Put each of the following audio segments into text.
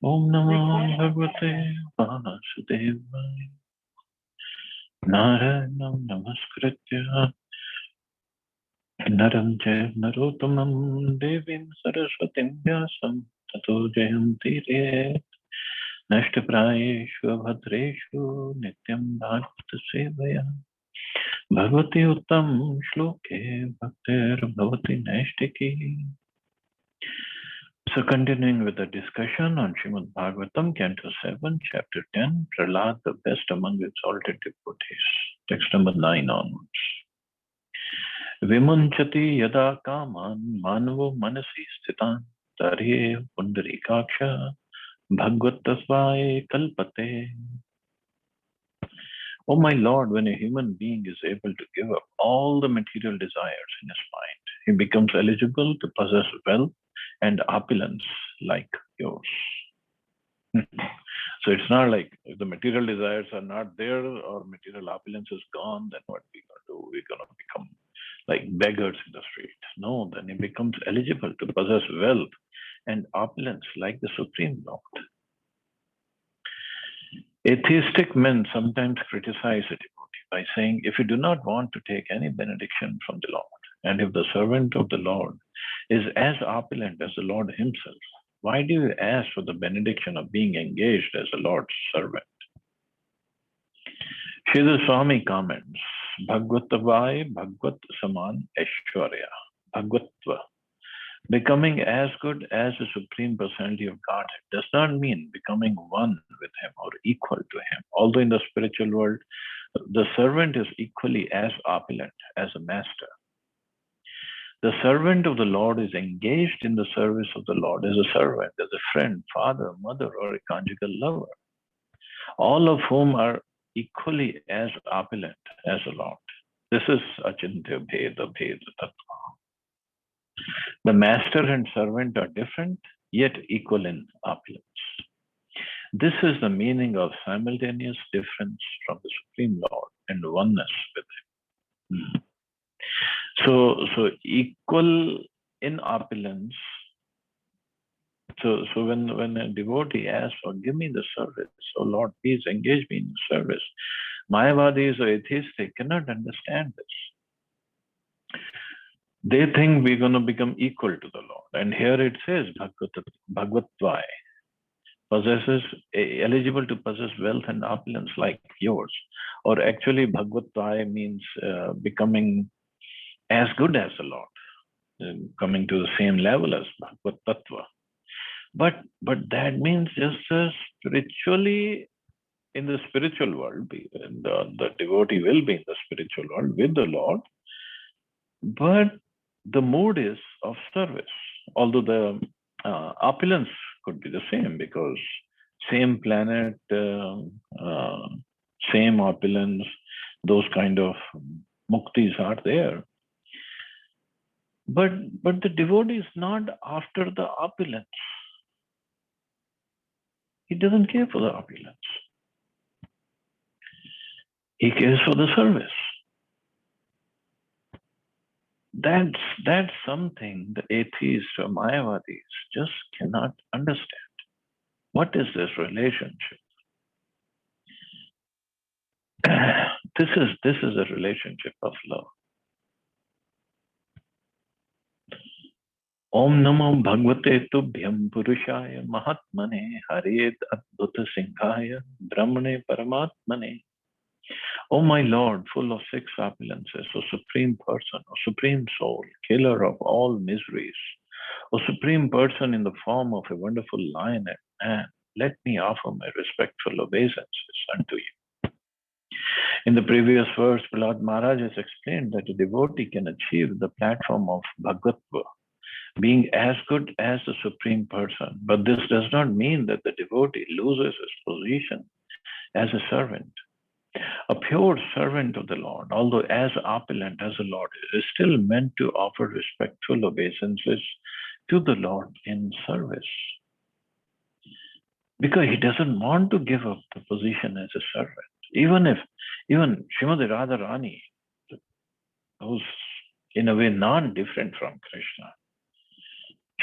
Om Namo Bhagavate Vasudevaya. Narayanam Namaskritya Naram Jaiv Narottamam Devim Saraswatim Vyasam Tato Jayanti Re Nashtaprayeshu Bhadreshu Nityam Bhagavata Sevaya Bhagavati Uttam Shloke Bhaktir Bhavati Nashtiki. So continuing with the discussion on Srimad Bhagavatam, Canto 7, Chapter 10, Prahlad, the best among exalted devotees. Text number 9 onwards. Vimunchati yada kaman manavo manasi sthitan tarye pundarikaksha bhagavatasvai kalpate. Oh my Lord, when a human being is able to give up all the material desires in his mind, he becomes eligible to possess wealth and opulence like yours. So it's not like if the material desires are not there or material opulence is gone, then what we going to do? We're going to become like beggars in the street. No, then he becomes eligible to possess wealth and opulence like the Supreme Lord. Atheistic men sometimes criticize a devotee by saying, if you do not want to take any benediction from the Lord, and if the servant of the Lord is as opulent as the Lord himself, why do you ask for the benediction of being engaged as the Lord's servant? Srila Swami comments, Bhagvatavai Bhagvat Saman Aishwarya, Bhagvatva. Becoming as good as the Supreme Personality of Godhead does not mean becoming one with Him or equal to Him. Although in the spiritual world, the servant is equally as opulent as a master. The servant of the Lord is engaged in the service of the Lord as a servant, as a friend, father, mother, or a conjugal lover, all of whom are equally as opulent as the Lord. This is Achintya Bheda Bheda Tattva. The master and servant are different, yet equal in opulence. This is the meaning of simultaneous difference from the Supreme Lord and oneness with Him. So equal in opulence. So when a devotee asks for, give me the service, oh Lord, please engage me in the service. Mayavadis or atheists, they cannot understand this. They think we're going to become equal to the Lord. And here it says, Bhagavatvai, possesses, eligible to possess wealth and opulence like yours. Or actually, Bhagavatvai means becoming as good as the Lord, coming to the same level as Bhagavad Tattva. But that means just spiritually, in the spiritual world, the devotee will be in the spiritual world with the Lord, but the mood is of service. Although the opulence could be the same because same planet, same opulence, those kind of muktis are there. But the devotee is not after the opulence. He doesn't care for the opulence. He cares for the service. That's something the atheists or Mayavadis just cannot understand. What is this relationship? This is a relationship of love. Om Namo Bhagavate Tubhyam Purushaya Mahatmane Hariyet Adbhuta Singhaya Brahmane Paramatmane. O my Lord, full of six opulences, O Supreme Person, O Supreme Soul, killer of all miseries, O Supreme Person in the form of a wonderful lion and man, let me offer my respectful obeisances unto you. In the previous verse, Prahlad Maharaj has explained that a devotee can achieve the platform of Bhagavatva, being as good as the Supreme Person. But this does not mean that the devotee loses his position as a servant. A pure servant of the Lord, although as opulent as the Lord is still meant to offer respectful obeisances to the Lord in service. Because he doesn't want to give up the position as a servant. Even Srimati Radharani, who's in a way non-different from Krishna,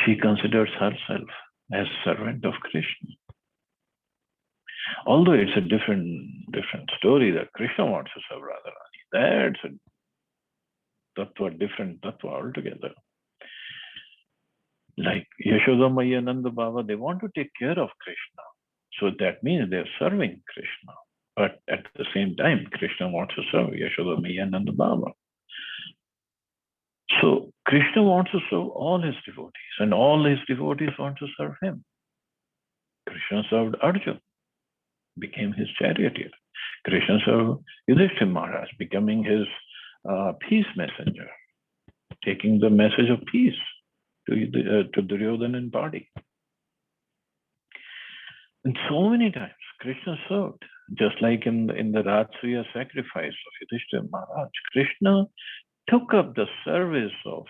she considers herself as servant of Krishna. Although it's a different story that Krishna wants to serve Radharani. That's a tattva, different tattva altogether. Like Yashoda Maya Nanda Baba, they want to take care of Krishna. So that means they're serving Krishna. But at the same time, Krishna wants to serve Yashoda Maya Nanda Baba. So Krishna wants to serve all his devotees, and all his devotees want to serve him. Krishna served Arjuna, became his charioteer. Krishna served Yudhishthira Maharaj, becoming his peace messenger, taking the message of peace to Duryodhana and party. And so many times Krishna served, just like in the Ratriya sacrifice of Yudhishthira Maharaj. Krishna took up the service of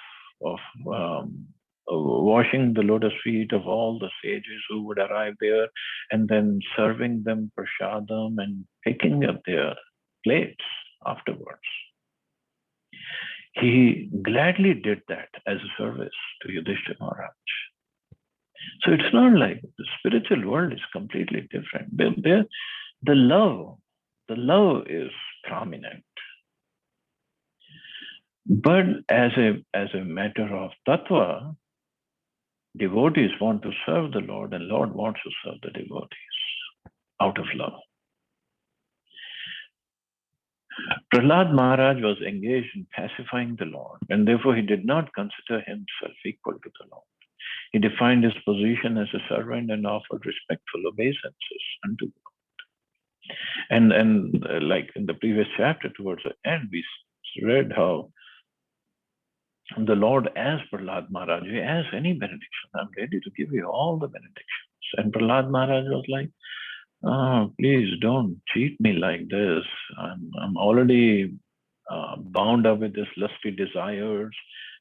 washing the lotus feet of all the sages who would arrive there, and then serving them prasadam and picking up their plates afterwards. He gladly did that as a service to Yudhishthira Maharaj. So it's not like the spiritual world is completely different. The love is prominent. But as a matter of tattva, devotees want to serve the Lord, and Lord wants to serve the devotees out of love. Prahlad Maharaj was engaged in pacifying the Lord, and therefore he did not consider himself equal to the Lord. He defined his position as a servant and offered respectful obeisances unto the Lord. And like in the previous chapter, towards the end, we read how the Lord asked Prahlad Maharaj, "You ask any benediction, I'm ready to give you all the benedictions." And Prahlad Maharaj was like, "Oh, please don't cheat me like this. I'm already bound up with this lusty desires,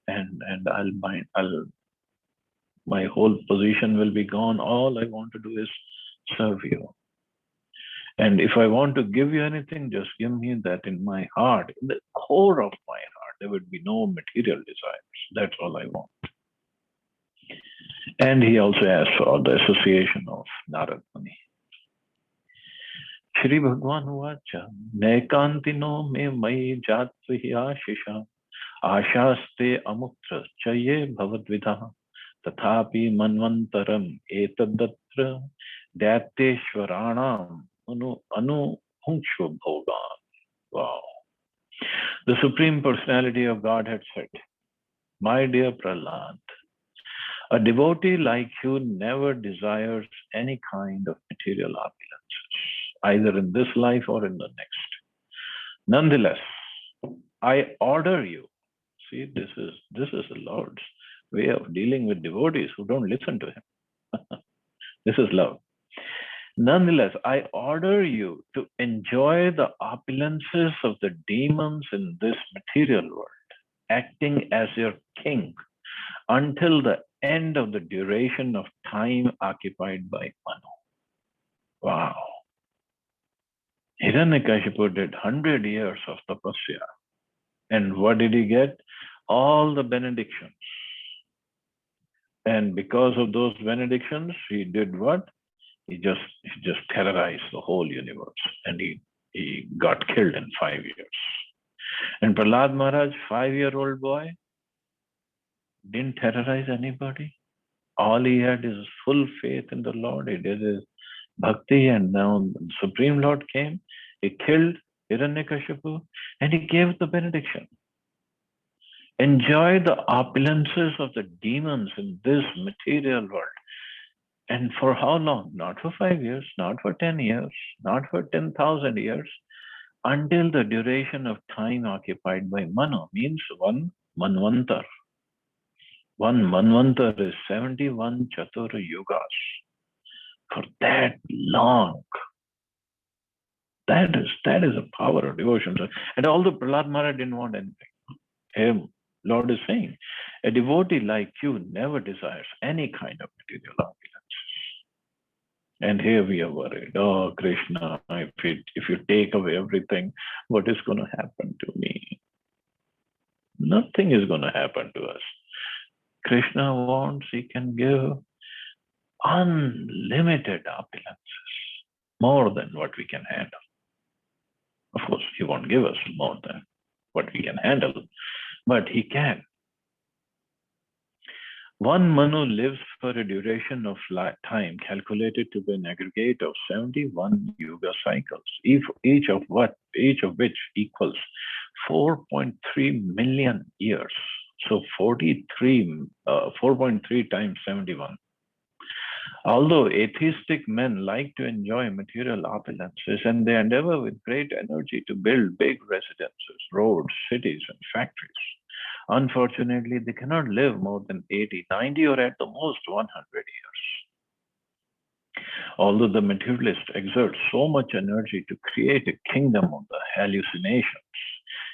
and my whole position will be gone. All I want to do is serve you. And if I want to give you anything, just give me that in my heart, in the core of my heart. There would be no material desires. That's all I want." And he also asked for the association of Narad Muni. Shri Bhagwan Vacha, Nekantino me mai jatvi ashisha, ashaste amutra chaye bhavadvidha, tathapi manvantaram etadatra, datyeshwaranam anu hunkshu bhogan. Wow. The Supreme Personality of Godhead said, "My dear Prahlad, a devotee like you never desires any kind of material opulences, either in this life or in the next. Nonetheless, I order you." See, this is the Lord's way of dealing with devotees who don't listen to him. This is love. "Nonetheless, I order you to enjoy the opulences of the demons in this material world, acting as your king until the end of the duration of time occupied by Manu." Wow. Hiranyakashipu did 100 years of tapasya. And what did he get? All the benedictions. And because of those benedictions, he did what? He just terrorized the whole universe, and he got killed in 5 years. And Prahlad Maharaj, 5-year-old boy, didn't terrorize anybody. All he had is full faith in the Lord. He did his bhakti, and now the Supreme Lord came. He killed Hiranyakashipu, and he gave the benediction. Enjoy the opulences of the demons in this material world. And for how long? Not for 5 years, not for 10 years, not for 10,000 years, until the duration of time occupied by Manu, means one Manvantar. One Manvantar is 71 Chatura Yugas. For that long. That is a power of devotion. And although Prahlad Maharaj didn't want anything, him, Lord is saying, a devotee like you never desires any kind of material opulences. And here we are worried, "Oh, Krishna, if you take away everything, what is going to happen to me?" Nothing is going to happen to us. Krishna wants, he can give unlimited opulences. more than what we can handle. Of course, he won't give us more than what we can handle, but he can. One Manu lives for a duration of time calculated to be an aggregate of 71 yuga cycles, each of which equals 4.3 million years. So 4.3 times 71. Although atheistic men like to enjoy material opulences and they endeavor with great energy to build big residences, roads, cities, and factories, unfortunately, they cannot live more than 80, 90, or at the most 100 years. Although the materialist exerts so much energy to create a kingdom of the hallucinations,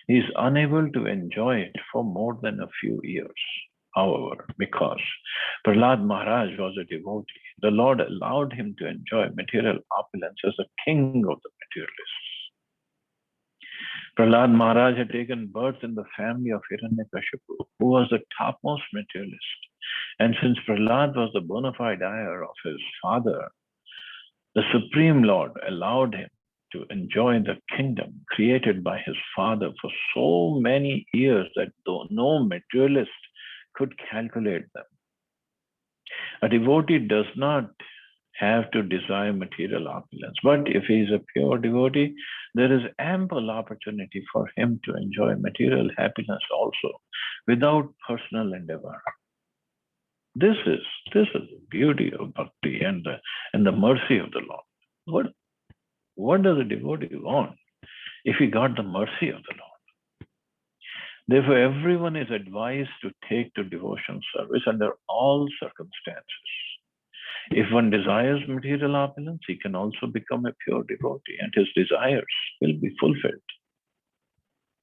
he is unable to enjoy it for more than a few years. However, because Prahlad Maharaj was a devotee, the Lord allowed him to enjoy material opulence as a king of the materialists. Prahlad Maharaj had taken birth in the family of Hiranyakashipu, who was the topmost materialist. And since Prahlad was the bona fide heir of his father, the Supreme Lord allowed him to enjoy the kingdom created by his father for so many years that though no materialist could calculate them. A devotee does not have to desire material opulence, but if he is a pure devotee, there is ample opportunity for him to enjoy material happiness also without personal endeavor. This is the beauty of bhakti and the mercy of the Lord. What does a devotee want if he got the mercy of the Lord? Therefore, everyone is advised to take to devotion service under all circumstances. If one desires material opulence, he can also become a pure devotee and his desires will be fulfilled.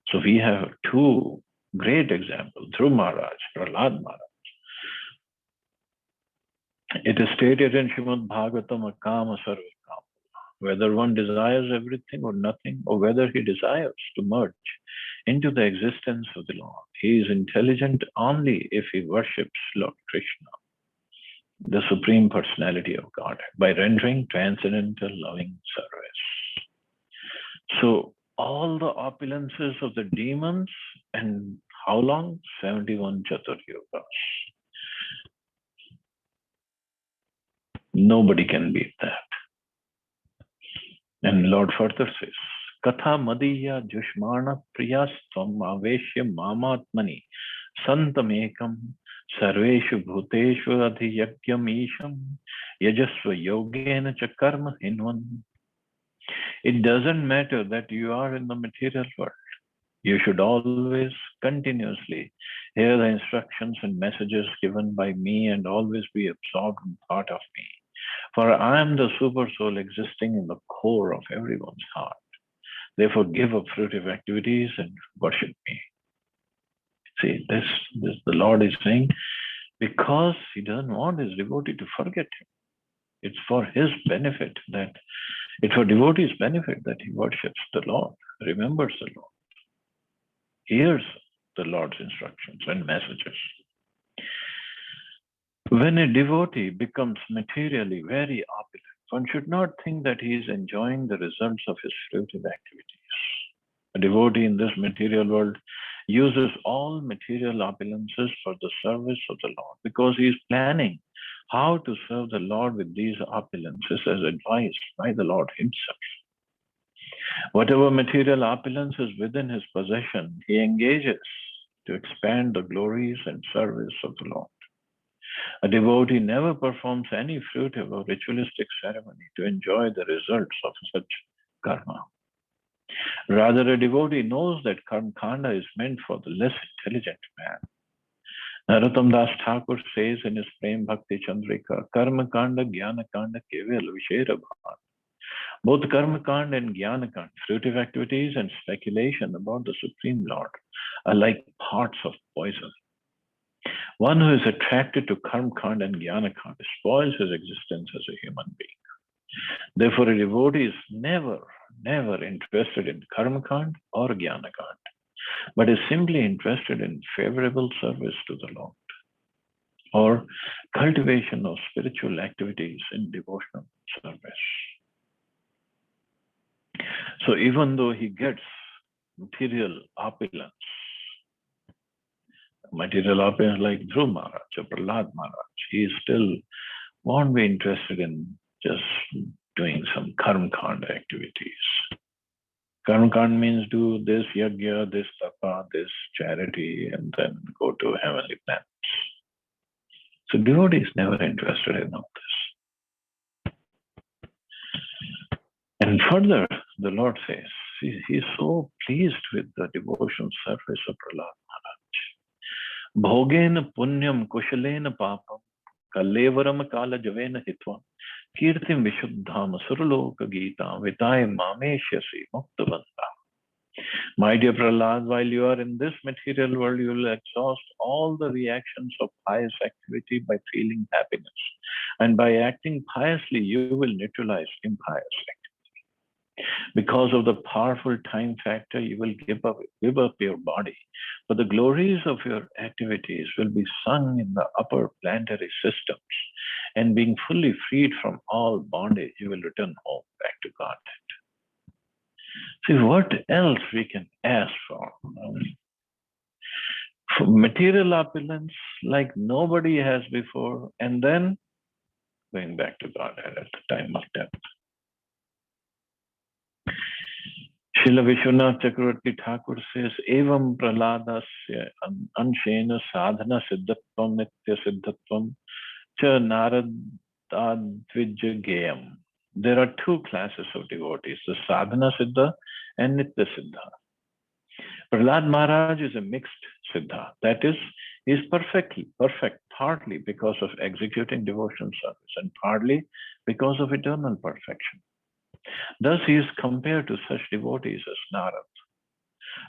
So we have two great examples through Maharaj, Prahlad Maharaj. It is stated in Srimad Bhagavatam, Akama Sarva Kama, whether one desires everything or nothing, or whether he desires to merge into the existence of the Lord. He is intelligent only if he worships Lord Krishna, the Supreme Personality of God, by rendering transcendental loving service. So all the opulences of the demons, and how long? 71 Chaturyugas. Nobody can beat that. And Lord further says, Katha Madhya Jushmana Priyastvam Aveshya Mamatmani Santamekam Sarveshu Bhuteshu Adhiyakyam Isham Yajasva Yogena Chakarma Hinvan. It doesn't matter that you are in the material world. You should always continuously hear the instructions and messages given by me and always be absorbed in thought of me. For I am the super soul existing in the core of everyone's heart. Therefore, give up fruitive activities and worship me. See, this the Lord is saying, because he doesn't want his devotee to forget him. It's for his benefit it's for devotee's benefit that he worships the Lord, remembers the Lord, hears the Lord's instructions and messages. When a devotee becomes materially very opulent, one should not think that he is enjoying the results of his fruitive activities. A devotee in this material world uses all material opulences for the service of the Lord because he is planning how to serve the Lord with these opulences as advised by the Lord himself. Whatever material opulence is within his possession, he engages to expand the glories and service of the Lord. A devotee never performs any fruitive or ritualistic ceremony to enjoy the results of such karma. Rather, a devotee knows that karma kanda is meant for the less intelligent man. Narottam Das Thakur says in his Prem Bhakti Chandrika, Karma Kanda, Jnana Kanda, Keval Vishera Bhavan. Both Karma Kanda and Jnana Kanda, fruitive activities and speculation about the Supreme Lord, are like parts of poison. One who is attracted to Karma Kanda and Jnana Kanda spoils his existence as a human being. Therefore, a devotee is never interested in Karma Kanda or Jnana Kanda, but is simply interested in favorable service to the Lord or cultivation of spiritual activities in devotional service. So even though he gets material opulence like Dhruv Maharaj or Prahlad Maharaj, he still won't be interested in just doing some karma kanda activities. Karma kanda means do this yajna, this tapa, this charity, and then go to heavenly planets. So devotee is never interested in all this. And further, the Lord says, he is so pleased with the devotional service of Prahlad Maharaj. Bhogena punyam kushalena papam kalevaram kala javena hitvam kirtim vishuddham surloka gita vitay mameshyasi muktavanta. My dear Prahlad, while you are in this material world, you will exhaust all the reactions of pious activity by feeling happiness. And by acting piously, you will neutralize impious activity. Because of the powerful time factor, you will give up your body. But the glories of your activities will be sung in the upper planetary systems. And being fully freed from all bondage, you will return home back to Godhead. See, what else we can ask for? For material opulence like nobody has before, and then going back to Godhead at the time of death. Srila Vishwanath Chakravarti Thakur says, Evam praladasya anshena sadhana siddhatvam nitya siddhatvam cha naradadvijya geyam. There are two classes of devotees, the sadhana siddha and nitya siddha. Prahlad Maharaj is a mixed siddha. That is, he is perfect, partly because of executing devotional service and partly because of eternal perfection. Thus, he is compared to such devotees as Narad.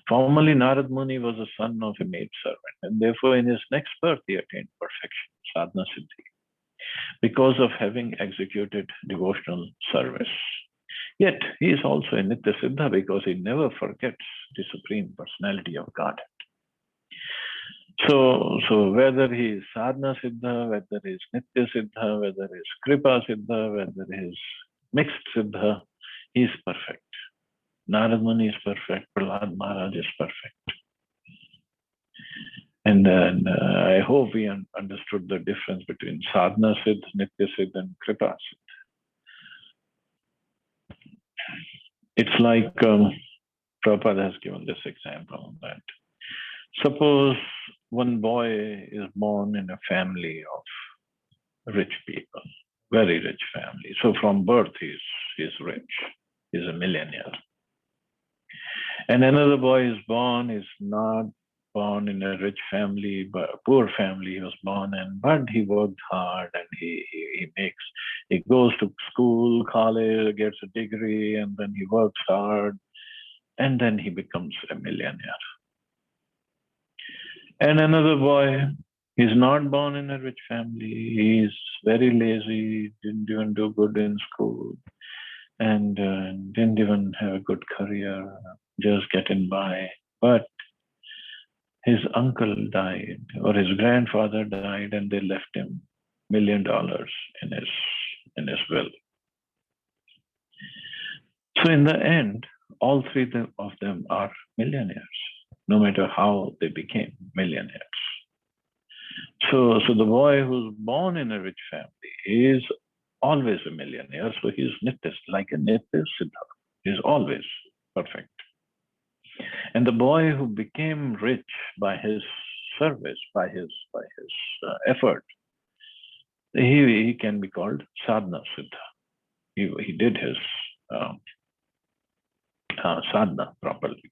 Formerly, Narad Muni was the son of a maidservant, and therefore in his next birth he attained perfection, sadhana siddhi, because of having executed devotional service. Yet, he is also a Nitya Siddha because he never forgets the Supreme Personality of Godhead. So whether he is Sadhana Siddha, whether he is Nitya Siddha, whether he is Kripa Siddha, whether he is mixed Siddha, he is perfect. Narad Muni is perfect, Prahlad Maharaj is perfect. And then I hope we understood the difference between Sadhana Siddha, Nitya Siddha, and Kripa Siddha. It's like Prabhupada has given this example that suppose one boy is born in a family of rich people, very rich family. So from birth he's rich, he's a millionaire. And another boy is born, is not born in a rich family, but a poor family he was born in, but he worked hard and he goes to school, college, gets a degree, and then he works hard, and then he becomes a millionaire. And another boy, he's not born in a rich family, he's very lazy, didn't even do good in school, and didn't even have a good career, just getting by. But his uncle died, or his grandfather died, and they left him $1 million in his will. So in the end, all three of them are millionaires, no matter how they became millionaires. So the boy who's born in a rich family is always a millionaire. So he's Nitya, like a Nitya Siddha. He's always perfect. And the boy who became rich by his service, by his effort, he can be called Sadhana Siddha. He did his sadhana properly.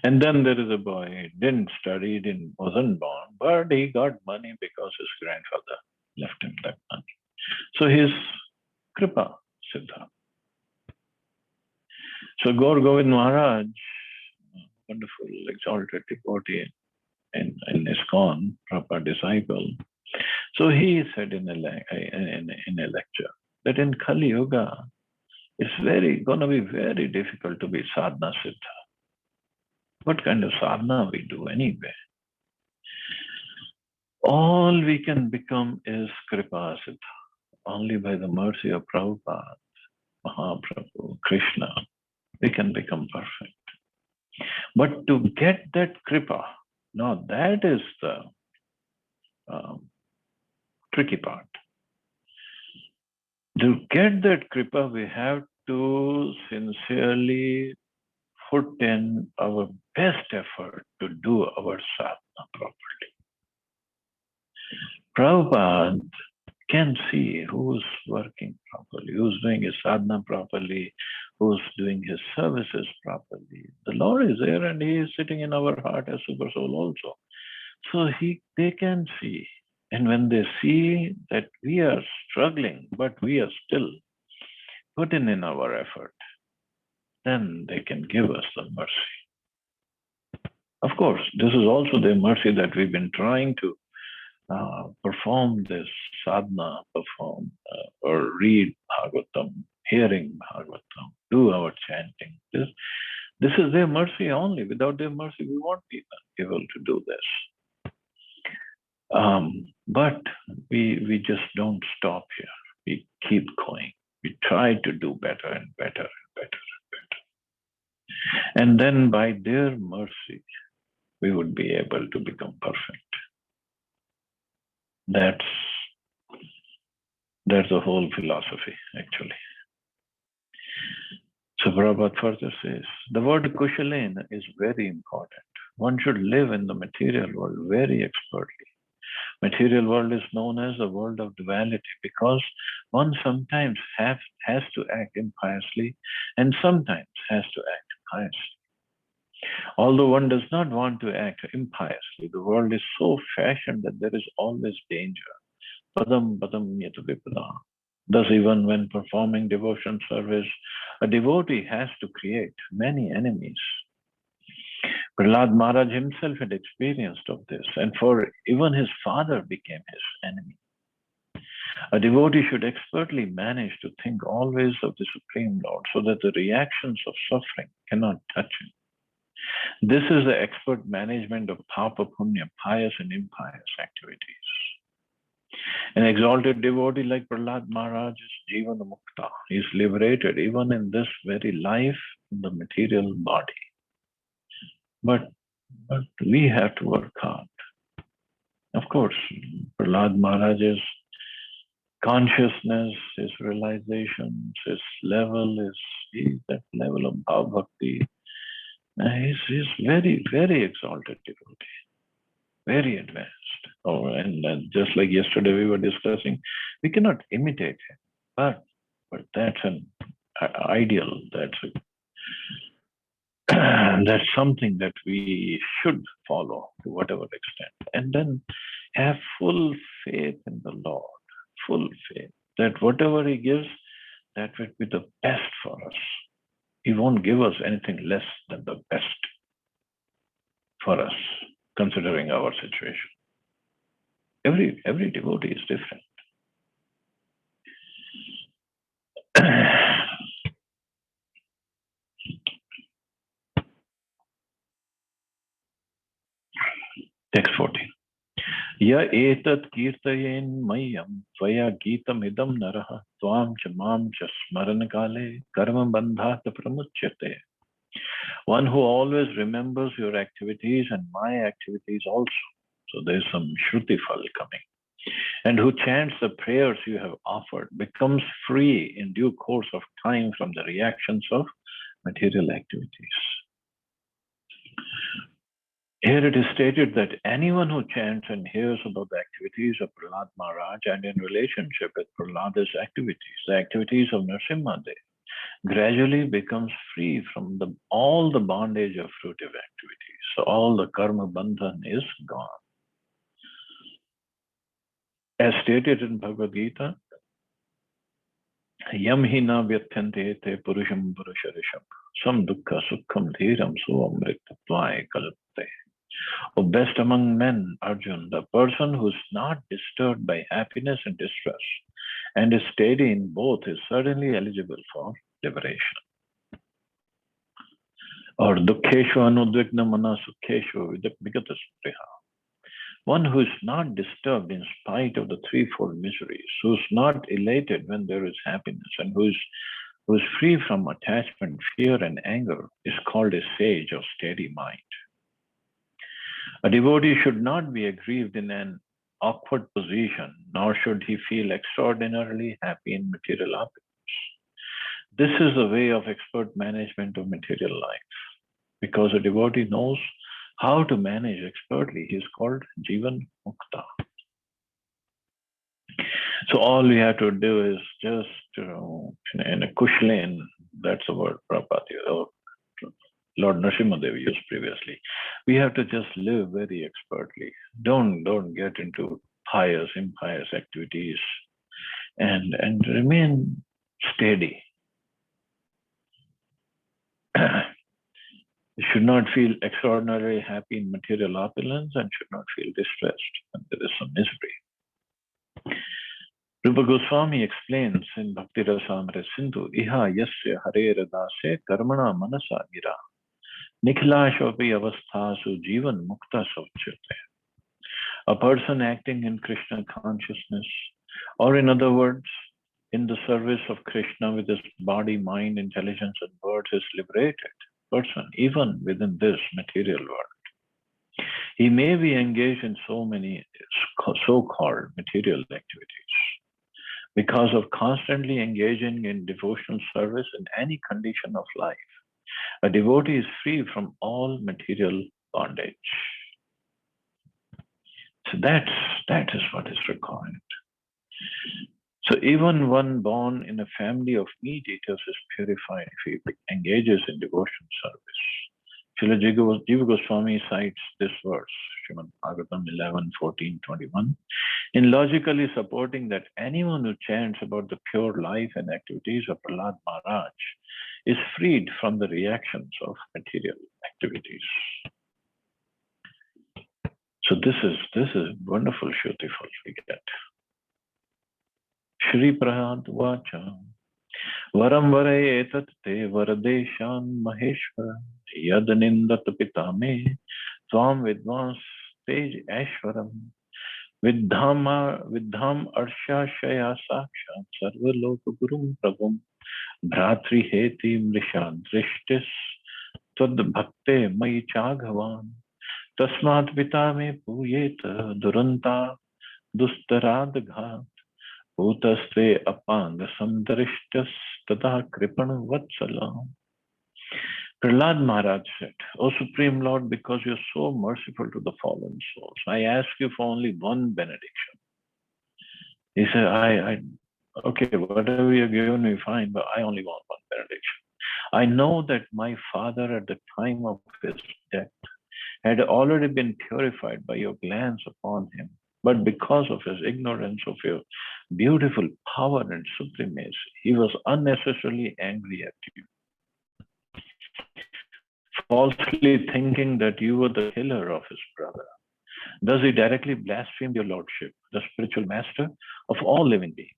And then there is a boy, didn't study, wasn't born, but he got money because his grandfather left him that money. So he's Kripa Siddha. So Gaur Govind Maharaj, wonderful exalted devotee in ISKCON, proper disciple. So he said in a lecture that in Kali Yuga, it's going to be very difficult to be sadhana siddha. What kind of sadhana we do anyway? All we can become is Kripa Siddha, only by the mercy of Prabhupada, Mahaprabhu, Krishna. we can become perfect. But to get that kripa, now that is the tricky part. To get that kripa, we have to sincerely put in our best effort to do our sadhana properly. Prabhupada can see who's working properly, who's doing his sadhana properly, who's doing his services properly. The Lord is there and he is sitting in our heart as Super Soul also. So they can see. And when they see that we are struggling, but we are still putting in our effort, then they can give us the mercy. Of course, this is also the mercy that we've been trying to perform this sadhana, or read Bhagavatam, hearing Bhagavatam, do our chanting. This is their mercy only. Without their mercy, we won't be able to do this. But we just don't stop here. We keep going. We try to do better and better and better and better. And then by their mercy, we would be able to become perfect. That's the whole philosophy, actually. So Prabhupada further says, the word Kushalena is very important. One should live in the material world very expertly. Material world is known as the world of duality because one sometimes has to act impiously and sometimes has to act piously. Although one does not want to act impiously, the world is so fashioned that there is always danger. Padam padam yata vipada. Thus, even when performing devotion service, a devotee has to create many enemies. Prahlad Maharaj himself had experienced of this, and for even his father became his enemy. A devotee should expertly manage to think always of the Supreme Lord so that the reactions of suffering cannot touch him. This is the expert management of papa punya, pious and impious activities. An exalted devotee like Prahlad Maharaj is Jivana Mukta. He is liberated even in this very life, in the material body. But we have to work hard. Of course, Prahlad Maharaj's consciousness, his realizations, his level is that level of Bhav Bhakti. He's very, very exalted devotee, very advanced. And just like yesterday we were discussing, we cannot imitate him, but that's an ideal. That's something that we should follow to whatever extent, and then have full faith in the Lord, full faith that whatever He gives, that will be the best for us. He won't give us anything less than the best for us, considering our situation. Every devotee is different. Text 14. Ya etat kirtayen mayam tvaya geetam idam naraha tvam cha mam cha smaran kale karma bandhat pramuchyate. One who always remembers your activities and my activities also. So there's some Shruti Phal coming. And who chants the prayers you have offered becomes free in due course of time from the reactions of material activities. Here it is stated that anyone who chants and hears about the activities of Prahlad Maharaj and in relationship with Prahlada's activities, the activities of Nrsimhadev, gradually becomes free from all the bondage of fruitive activities. So all the karma bandhan is gone. As stated in Bhagavad Gita, Yam hi na vyatyante te purusham purusharisham sam dukkha sukham dhiram suamritatvaye kalapte. O best among men, Arjun, the person who is not disturbed by happiness and distress and is steady in both is certainly eligible for liberation. Or dukkheshu anudvigna mana sukheshu vigata spriha. One who is not disturbed in spite of the threefold miseries, who is not elated when there is happiness, and who is who is free from attachment, fear, and anger, is called a sage of steady mind. A devotee should not be aggrieved in an awkward position, nor should he feel extraordinarily happy in material opulence. This is the way of expert management of material life. Because a devotee knows how to manage expertly, he is called Jivan Mukta. So all we have to do is just, in a Kushlin, that's the word Prabhupada, Lord Nrsimhadev used previously. We have to just live very expertly. Don't get into pious, impious activities, and remain steady. You should not feel extraordinarily happy in material opulence and should not feel distressed when there is some misery. Rupa Goswami explains in Bhakti Rasamrita Sindhu, Iha yasya hare radase karmana manasa gira nikhilashopi avasthasu jivan mukta sauchyate. A person acting in Krishna consciousness, or in other words, in the service of Krishna with his body, mind, intelligence, and words, is liberated person, even within this material world. He may be engaged in so many so-called material activities. Because of constantly engaging in devotional service in any condition of life, a devotee is free from all material bondage. So that is what is required. So even one born in a family of meat eaters is purified if he engages in devotional service. Srila Jiva Goswami cites this verse, Srimad Bhagavatam 11:14-21, in logically supporting that anyone who chants about the pure life and activities of Prahlad Maharaj is freed from the reactions of material activities. So this is wonderful Shrutiful we get. Shri Prahlad Vacha Varam Vare Etat Te Varadeshan Maheshwara Yad Nindat Pitame Tvam Vidvans Tej Ashwaram Vidham Arsha Shaya Sakshat Sarva Loka Gurum Prabhum Bhratri Heti Mrisha Drishtis Tad Bhakte Mai Chaghavan Tasmat Vitame Puyeta Duranta Dustarad Ghat Bhutaste Apang Samdarishtas Tata Kripan Vatsalam. Prahlad Maharaj said, O Supreme Lord, because you are so merciful to the fallen souls, I ask you for only one benediction. He said, okay, whatever you're given me, fine, but I only want one benediction. I know that my father at the time of his death had already been purified by your glance upon him. But because of his ignorance of your beautiful power and supremacy, he was unnecessarily angry at you, falsely thinking that you were the killer of his brother. Thus he directly blasphemed your lordship, the spiritual master of all living beings,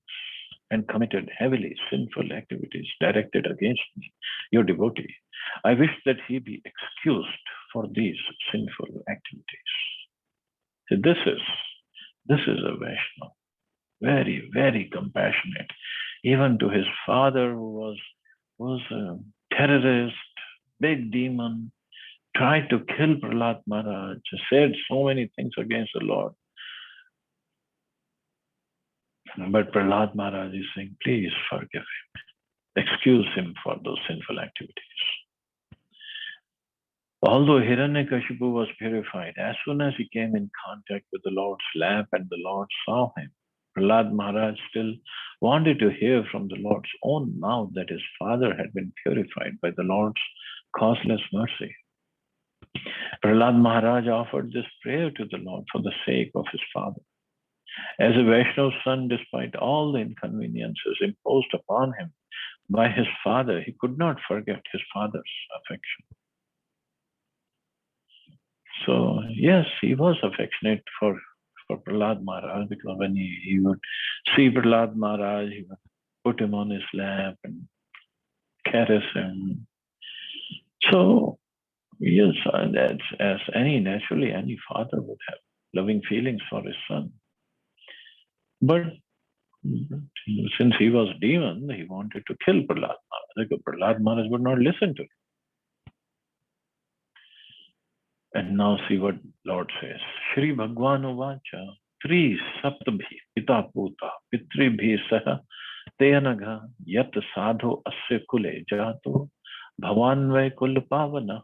and committed heavily sinful activities directed against me, your devotee. I wish that he be excused for these sinful activities. So this is a Vaishnava, very, very compassionate, even to his father who was a terrorist, big demon, tried to kill Prahlad Maharaj, said so many things against the Lord. But Prahlad Maharaj is saying, please forgive him, excuse him for those sinful activities. Although Hiranyakashipu was purified, as soon as he came in contact with the Lord's lamp and the Lord saw him, Prahlad Maharaj still wanted to hear from the Lord's own mouth that his father had been purified by the Lord's causeless mercy. Prahlad Maharaj offered this prayer to the Lord for the sake of his father. As a Vaishnava son, despite all the inconveniences imposed upon him by his father, he could not forget his father's affection. So yes, he was affectionate for Prahlad Maharaj, because when he would see Prahlad Maharaj, he would put him on his lap and caress him. So yes, that's as naturally any father would have loving feelings for his son. But Since he was demon, he wanted to kill Prahlad Maharaj. Prahlad Maharaj would not listen to him. And now see what Lord says. Shri Bhagwan Uvacha Tri Saptabhi Pita Puta Pitribhi Saha Teyanagha Yat Sadho Asya Kule Jato Bhavan Kul Pavana.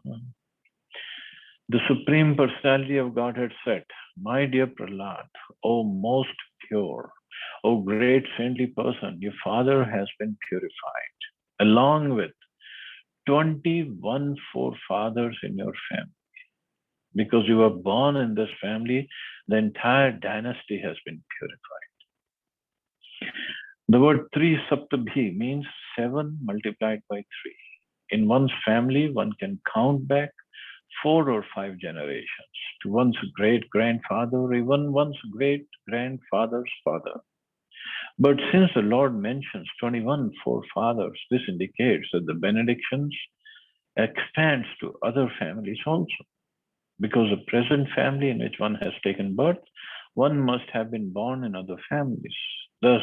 The Supreme Personality of Godhead said, my dear Prahlad, O most pure, O great saintly person, your father has been purified, along with 21 forefathers in your family. Because you were born in this family, the entire dynasty has been purified. The word Tri Saptabhi means 7 multiplied by 3. In one's family, one can count back 4 or 5 generations to one's great-grandfather or even one's great-grandfather's father. But since the Lord mentions 21 forefathers, this indicates that the benedictions extends to other families also. Because the present family in which one has taken birth, one must have been born in other families. Thus,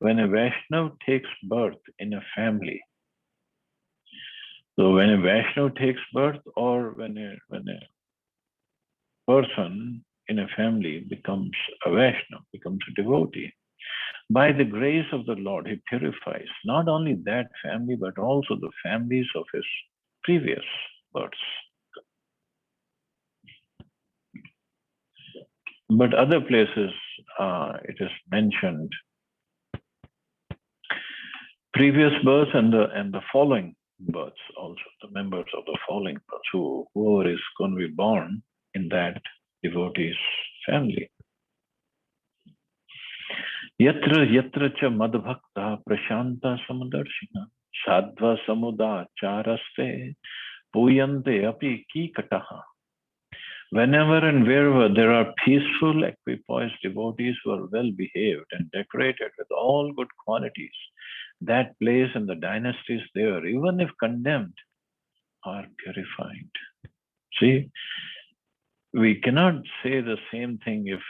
when a Vaishnava takes birth in a family, so when a Vaishnava takes birth or when a person in a family becomes a Vaishnava, becomes a devotee, by the grace of the Lord, he purifies not only that family, but also the families of his previous births. But other places, it is mentioned previous births and the following births also, the members of the following births, whoever is going to be born in that devotee's family. Yatra yatra cha madbhakta prashanta samadarshina sadva samuda charaste puyante api kikataha. Whenever and wherever there are peaceful, equipoised devotees who are well behaved and decorated with all good qualities, that place and the dynasties there, even if condemned, are purified. See, we cannot say the same thing if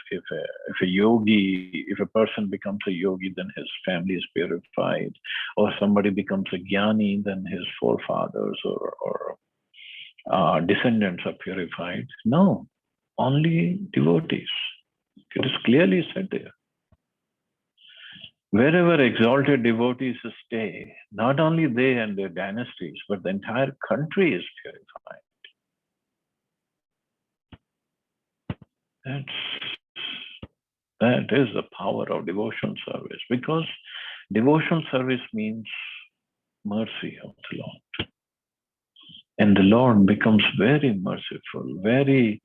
a yogi, if a person becomes a yogi, then his family is purified, or somebody becomes a jnani, then his forefathers or descendants are purified. No, only devotees. It is clearly said there. Wherever exalted devotees stay, not only they and their dynasties, but the entire country is purified. That is the power of devotional service, because devotional service means mercy of the Lord. And the Lord becomes very merciful, very,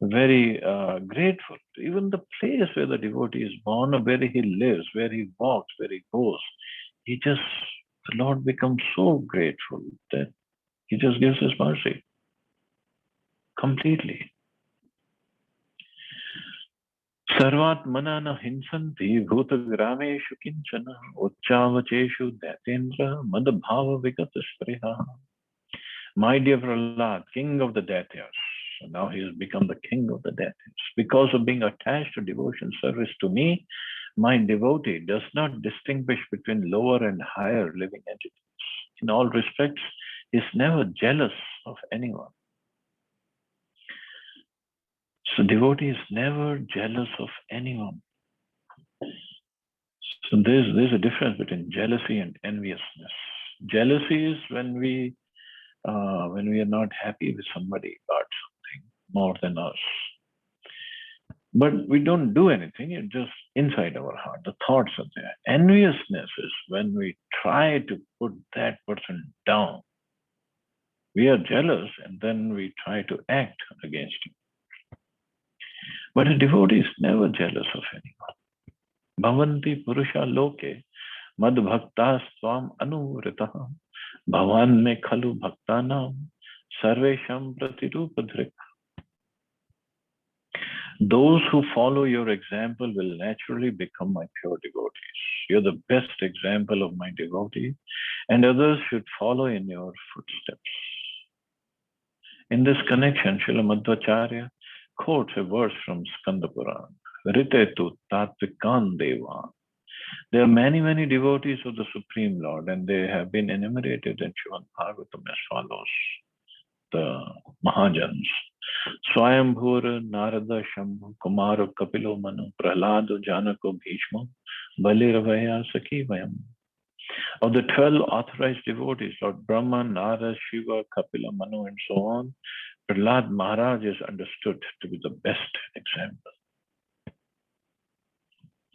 very grateful. Even the place where the devotee is born, or where he lives, where he walks, where he goes, the Lord becomes so grateful that he just gives his mercy completely. Sarvat manana hinsanti bhuta grameshu kinchana uchavacheshu datendra madbhava vigata spriha. My dear Prahlad, king of the Daityas, now he has become the king of the Daityas. Because of being attached to devotion service to me, my devotee does not distinguish between lower and higher living entities. In all respects, he is never jealous of anyone. So devotee is never jealous of anyone. So there's a difference between jealousy and enviousness. Jealousy is when we are not happy with somebody about something more than us. But we don't do anything, it's just inside our heart. The thoughts are there. Enviousness is when we try to put that person down. We are jealous and then we try to act against him. But a devotee is never jealous of anyone. Bhavanti Purusha Loke Mad Bhakta Swam Anuritaha Bhavan me Khalu Bhaktanam Sarvesham Pratirupadrik. Those who follow your example will naturally become my pure devotees. You're the best example of my devotee, and others should follow in your footsteps. In this connection, Srila Madhvacharya quotes a verse from Skanda Purana. Ritetu tatvikan devan There are many, many devotees of the Supreme Lord, and they have been enumerated in Srimad Bhagavatam as follows. The Mahajans. Swayambhur, Narada, Shambhu, Kumara, Kapilo, Manu, Prahlad, Janako, Bhishma, Baliravaya, Sakhi, Vayam. Of the 12 authorized devotees, Lord Brahma, Narada, Shiva, Kapila, Manu, and so on, Prahlad Maharaj is understood to be the best example.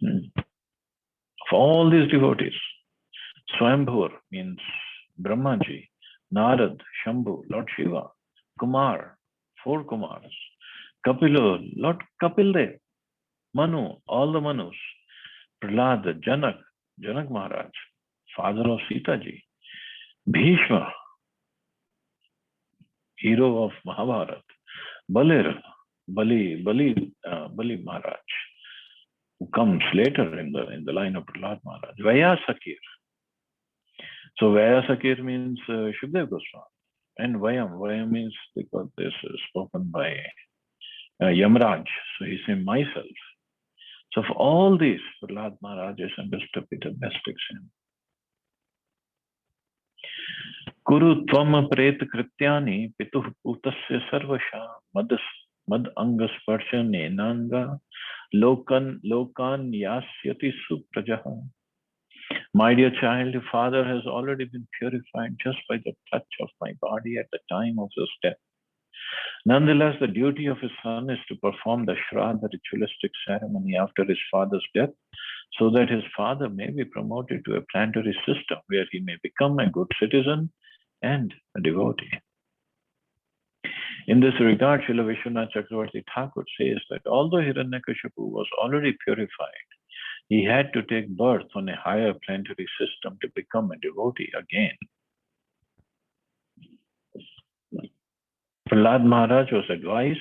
Of all these devotees, Swayambhur means Brahmaji, Narad, Shambhu, Lord Shiva, Kumar, 4 Kumars, Kapilo, Lord Kapildev, Manu, all the Manus, Prahlad, Janak Maharaj, father of Sita ji, Bhishma, hero of Mahabharat, Bali Maharaj, who comes later in the line of Prahlad Maharaj, Vyasakir. So Vyasakir means Shukdev Goswami. And Vayam means because this is spoken by Yamraj. So he's saying myself. So for all these, Prahlad Maharaj is understood to be the best example. Kuru tvam preta krityani pituh putasya sarvasha mad angas sparsha nenanga lokan yasyati suprajaha. My dear child, the father has already been purified just by the touch of my body at the time of his death. Nonetheless, the duty of his son is to perform the Shraddha ritualistic ceremony after his father's death, so that his father may be promoted to a planetary system where he may become a good citizen and a devotee. In this regard, Srila Vishwanath Chakravarti Thakur says that although Hiranyakashipu was already purified, he had to take birth on a higher planetary system to become a devotee again. Prahlad Maharaj was advised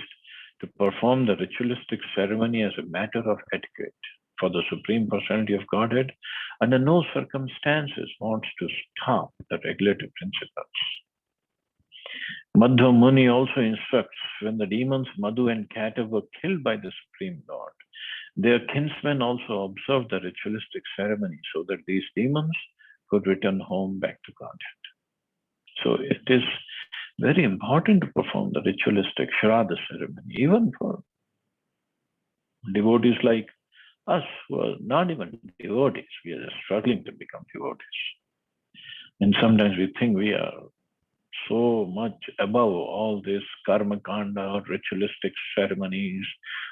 to perform the ritualistic ceremony as a matter of etiquette, for the Supreme Personality of Godhead under no circumstances wants to stop the regulative principles. Madhva Muni also instructs when the demons Madhu and Katav were killed by the Supreme Lord, their kinsmen also observed the ritualistic ceremony so that these demons could return home back to Godhead. So it is very important to perform the ritualistic Shraddha ceremony, even for devotees like us who are not even devotees. We are struggling to become devotees. And sometimes we think we are so much above all this karma kanda or ritualistic ceremonies,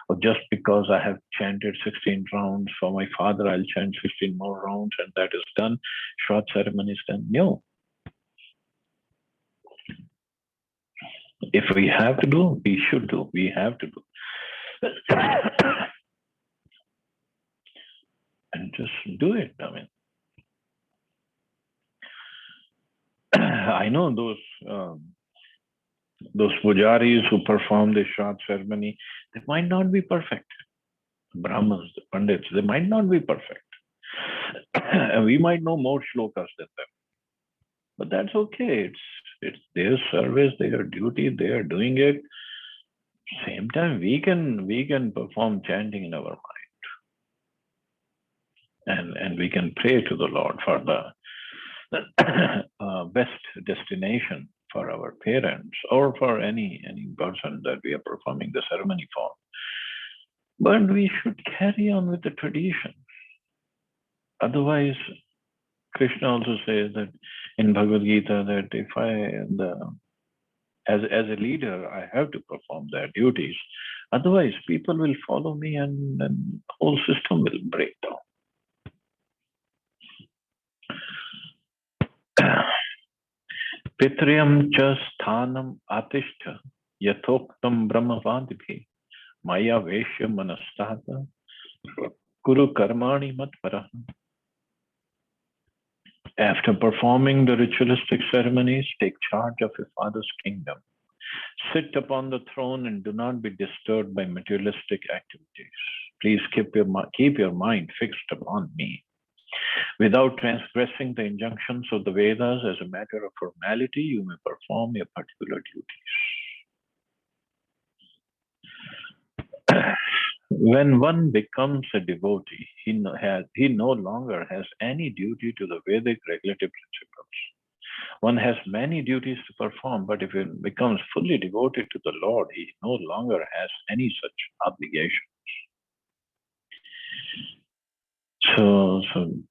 or just because I have chanted 16 rounds for my father, I'll chant 16 more rounds and that is done. Shraddha ceremony is done. No. If we have to do, we should do. We have to do. And just do it. I mean, I know those pujaris who perform the Shraddha ceremony, they might not be perfect. Brahmins, the Pandits, they might not be perfect. And we might know more shlokas than them. But that's okay. It's their service, their duty, they are doing it. Same time, we can perform chanting in our mind. And we can pray to the Lord for the best destination for our parents or for any person that we are performing the ceremony for. But we should carry on with the tradition. Otherwise, Krishna also says that in Bhagavad Gita that if as a leader, I have to perform their duties. Otherwise, people will follow me and the whole system will break down. Pitriyam cha sthanam atishta yathoktam brahmavadibhi maya veshya manastata kuru karmani matpara. After performing the ritualistic ceremonies, take charge of your father's kingdom. Sit upon the throne and do not be disturbed by materialistic activities. Please keep your mind fixed upon me. Without transgressing the injunctions of the Vedas as a matter of formality, you may perform your particular duties. When one becomes a devotee, he no longer has any duty to the Vedic regulative principles. One has many duties to perform, but if he becomes fully devoted to the Lord, he no longer has any such obligation. So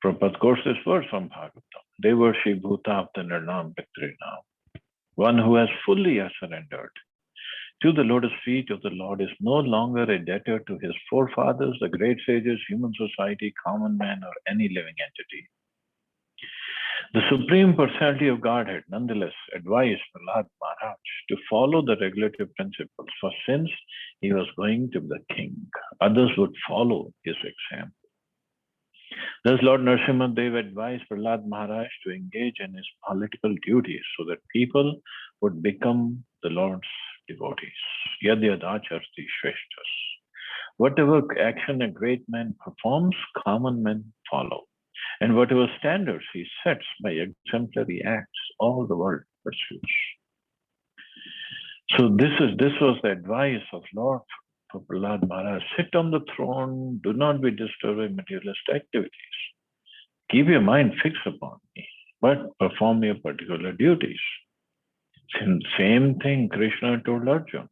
Prabhupada quotes this verse from Bhagavatam. Devarshi Bhutapta Nirnam Piktrinam. One who has fully surrendered to the lotus feet of the Lord is no longer a debtor to his forefathers, the great sages, human society, common man, or any living entity. The Supreme Personality of Godhead nonetheless advised Prahlad Maharaj to follow the regulative principles, for since he was going to be the king, others would follow his example. Thus, Lord Narasimhadev advised Prahlad Maharaj to engage in his political duties so that people would become the Lord's devotees. Yad yad acharti shreshtas. Whatever action a great man performs, common men follow. And whatever standards he sets by exemplary acts, all the world pursues. So this was the advice of Lord Prahlad Maharaj. Sit on the throne, do not be disturbed by materialist activities. Keep your mind fixed upon me, but perform your particular duties. Same thing Krishna told Arjuna.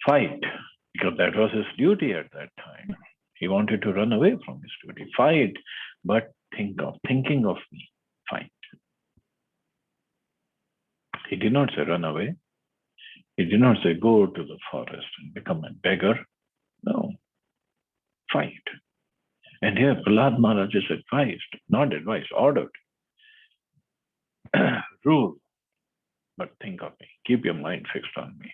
Fight, because that was his duty at that time. He wanted to run away from his duty. Fight, but thinking of me. Fight. He did not say run away. He did not say go to the forest and become a beggar. No. Fight. And here Prahlad Maharaj is advised, not advised, ordered. Rule, but think of me. Keep your mind fixed on me.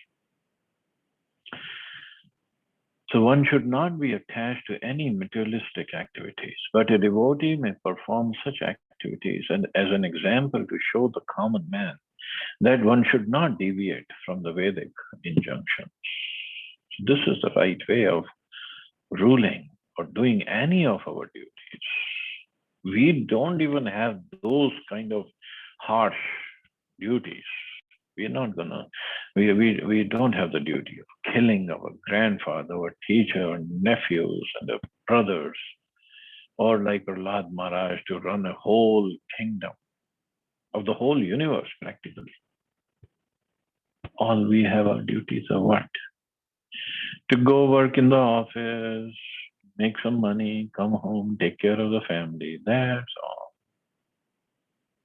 So one should not be attached to any materialistic activities, but a devotee may perform such activities and as an example to show the common man that one should not deviate from the Vedic injunctions. So this is the right way of ruling or doing any of our duties. We don't even have those kind of harsh duties. We're not gonna, we don't have the duty of killing our grandfather, our teacher, our nephews, and our brothers, or like Prahlad Maharaj to run a whole kingdom of the whole universe practically. All we have our duties are what? To go work in the office, make some money, come home, take care of the family. That's all.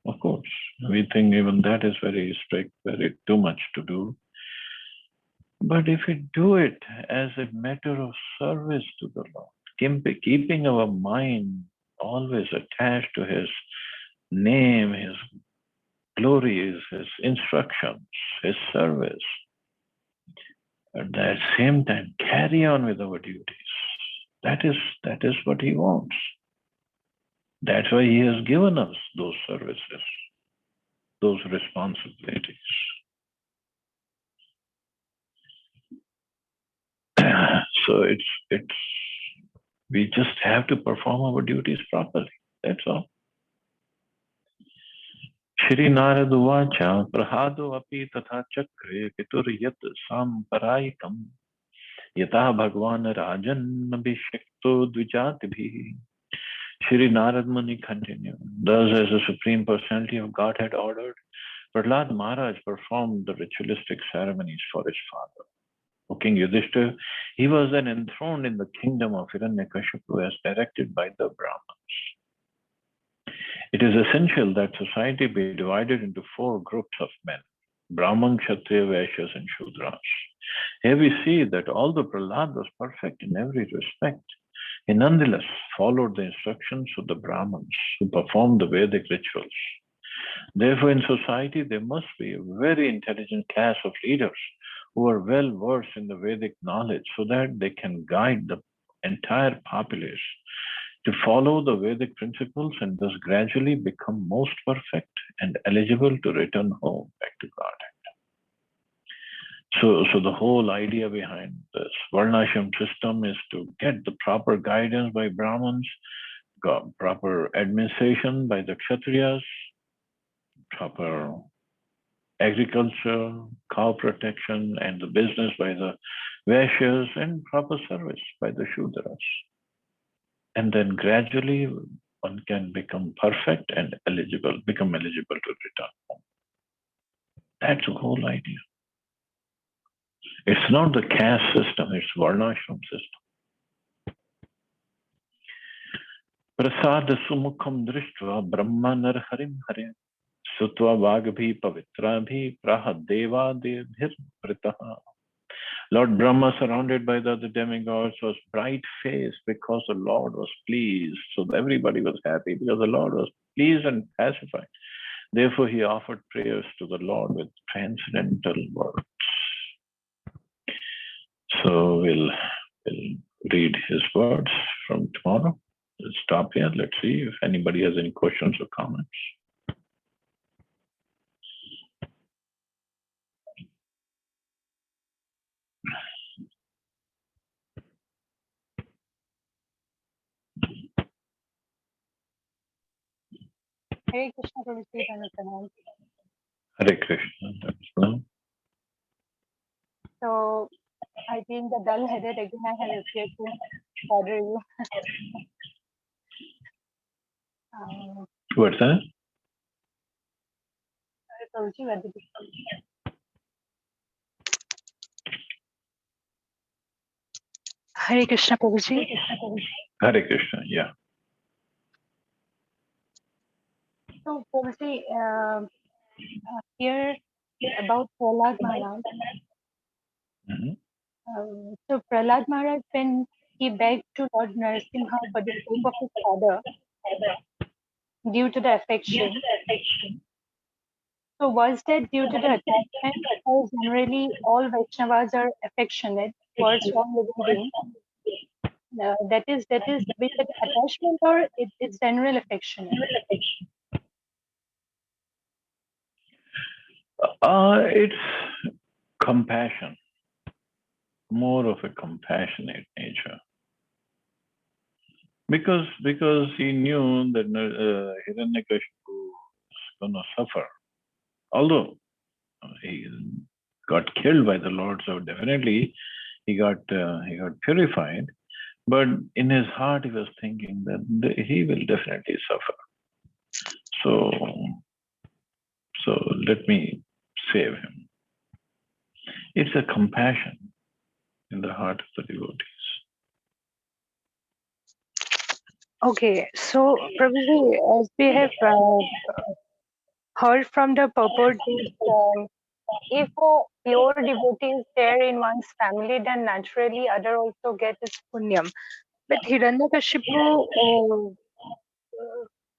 Of course, we think even that is very strict, very too much to do. But if we do it as a matter of service to the Lord, keeping our mind always attached to His name, His glories, His instructions, His service, at that same time carry on with our duties. That is what He wants. That's why He has given us those services, those responsibilities. So it's we just have to perform our duties properly. That's all. Shri Narad Uvacha Prahado api tatha chakre pitur yat samparayikam yata Bhagwan Rajan abhishekto dvijatibhi. Shri Narad Muni continued. Thus, as the Supreme Personality of Godhead ordered, Prahlad Maharaj performed the ritualistic ceremonies for his father. O King Yudhishthira, he was then enthroned in the kingdom of Hiranyakashipu as directed by the Brahmins. It is essential that society be divided into 4 groups of men, Brahman, Kshatriya, Vaishyas, and Shudras. Here we see that although Prahlad was perfect in every respect, he nonetheless followed the instructions of the Brahmins who performed the Vedic rituals. Therefore, in society, there must be a very intelligent class of leaders who are well versed in the Vedic knowledge so that they can guide the entire populace to follow the Vedic principles and thus gradually become most perfect and eligible to return home back to Godhead. So the whole idea behind this Varnashram system is to get the proper guidance by Brahmins, proper administration by the Kshatriyas, proper agriculture, cow protection, and the business by the Vaishyas in proper service by the Shudras. And then gradually one can become perfect and become eligible to return home. That's the whole idea. It's not the caste system, it's Varnashram system. Prasad sumukham drishtva brahma narharim hare sutva vagabhi pavitra praha deva devhir pritaha. Lord Brahma, surrounded by the other demigods, was bright-faced because the Lord was pleased. So everybody was happy because the Lord was pleased and pacified. Therefore, he offered prayers to the Lord with transcendental words. So we'll read his words from tomorrow. Let's stop here. Let's see if anybody has any questions or comments. Hare Krishna, Prabhuji, Pranam. Hare Krishna. So I think the dull-headed again I have appeared to bother you. What's that? Prabhuji, what did you say? Hare Krishna, Prabhuji. Hare Krishna, yeah. So Prabhuji, here about Prahlad Maharaj. So Prahlad Maharaj, when he begged to Lord Narasimha for the sake of his father, due to the affection. So was that due to the attachment, or generally all Vaishnavas are affectionate towards all living beings? That is with the attachment, or it's general affection? It's compassion, more of a compassionate nature. Because he knew that Hiranyakashipu was going to suffer. Although he got killed by the Lord, so definitely he got purified. But in his heart, he was thinking that he will definitely suffer. So let me save him. It's a compassion in the heart of the devotees. Okay, so Prabhuji, as we have heard from the purport, if a pure devotee is there in one's family, then naturally other also get his punyam. But Hiranyakashipu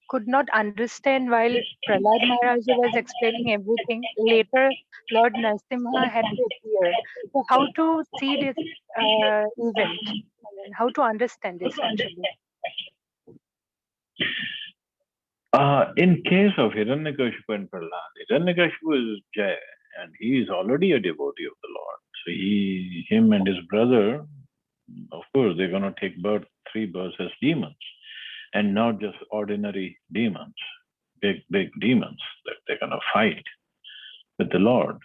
could not understand while Prahlad Maharaj was explaining everything. Later, Lord Narasimha had to appear. So how to see this event? How to understand this actually? In case of Hiranyakashipu and Prahlad, Hiranyakashipu is Jai, and he is already a devotee of the Lord. So him and his brother, of course, they're going to take three births as demons, and not just ordinary demons, big demons that they're going to fight with the Lord.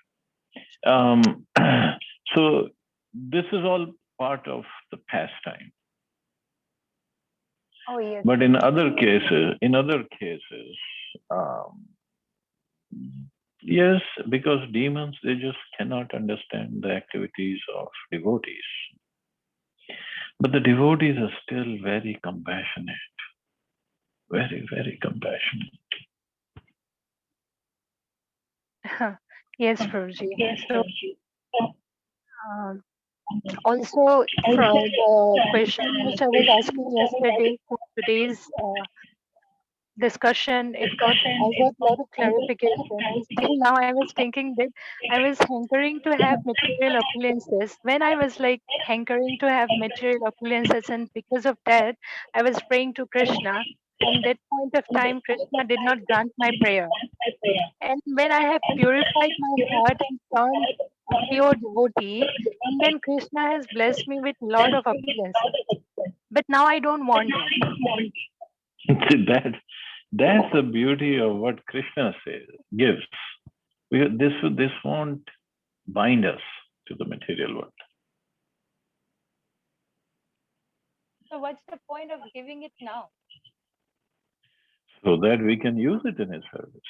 So this is all part of the pastime. Oh yes. But in other cases, yes, because demons, they just cannot understand the activities of devotees. But the devotees are still very compassionate. Very, very compassionate. Yes, Prabhuji. So, also, from the question which I was asking yesterday for today's discussion, I got a lot of clarification. Still now I was thinking that I was hankering to have material opulences. When I was like hankering to have material opulences, and because of that, I was praying to Krishna. And that point of time, Krishna did not grant my prayer. And when I have purified my heart and turned a pure devotee, and then Krishna has blessed me with a lot of opulences. But now I don't want that. That's the beauty of what Krishna gives. This won't bind us to the material world. So what's the point of giving it now? So that we can use it in his service.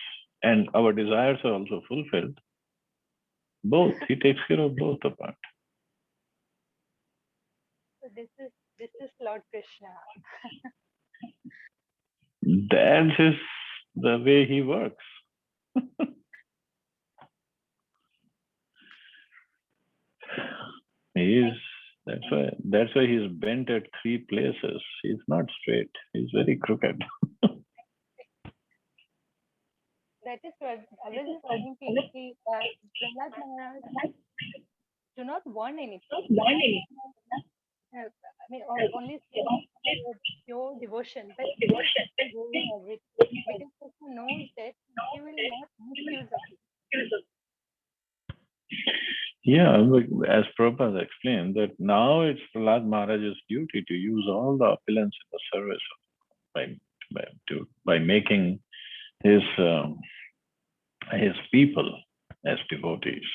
And our desires are also fulfilled. Both. He takes care of both apart. So this is Lord Krishna. That is the way he works. That's why he's bent at 3 places. He's not straight. He's very crooked. That is what I was just thinking. Prahlad Maharaj do not want anything. I mean, only pure devotion, but giving everything because Krishna knows that he will not misuse of it. Yeah, as Prabhupada explained, that now it's Prahlad Maharaj's duty to use all the opulence in the service by making his people as devotees.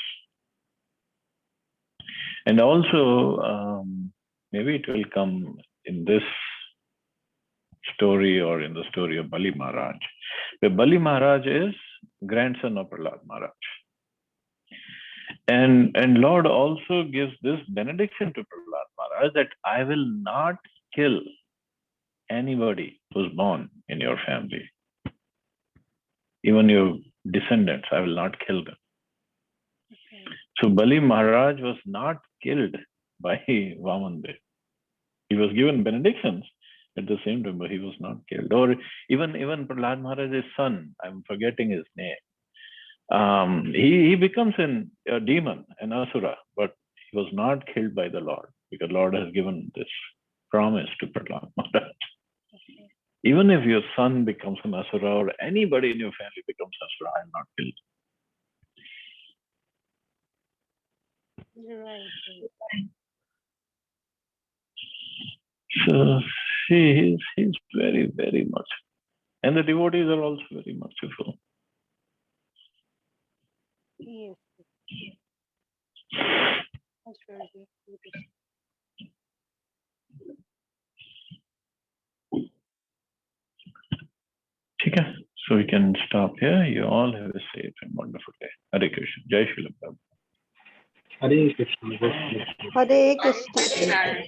And also, maybe it will come in this story or in the story of Bali Maharaj. Where Bali Maharaj is grandson of Prahlad Maharaj. And Lord also gives this benediction to Prahlad Maharaj that I will not kill anybody who's born in your family. Even your descendants, I will not kill them. So Bali Maharaj was not killed by Vamandev. He was given benedictions at the same time, but he was not killed. Or even Prahlad Maharaj's son, I'm forgetting his name. He becomes a demon, an asura, but he was not killed by the Lord because Lord has given this promise to Prahlad Maharaj. Even if your son becomes an asura or anybody in your family becomes asura, I'm not killed. Right. So see, he's very, very much. And the devotees are also very merciful. Yes. Okay, so we can stop here. You all have a safe and wonderful day. Hare Krishna. Jai Srila Prabhupada. Hare Krishna. Hare Krishna.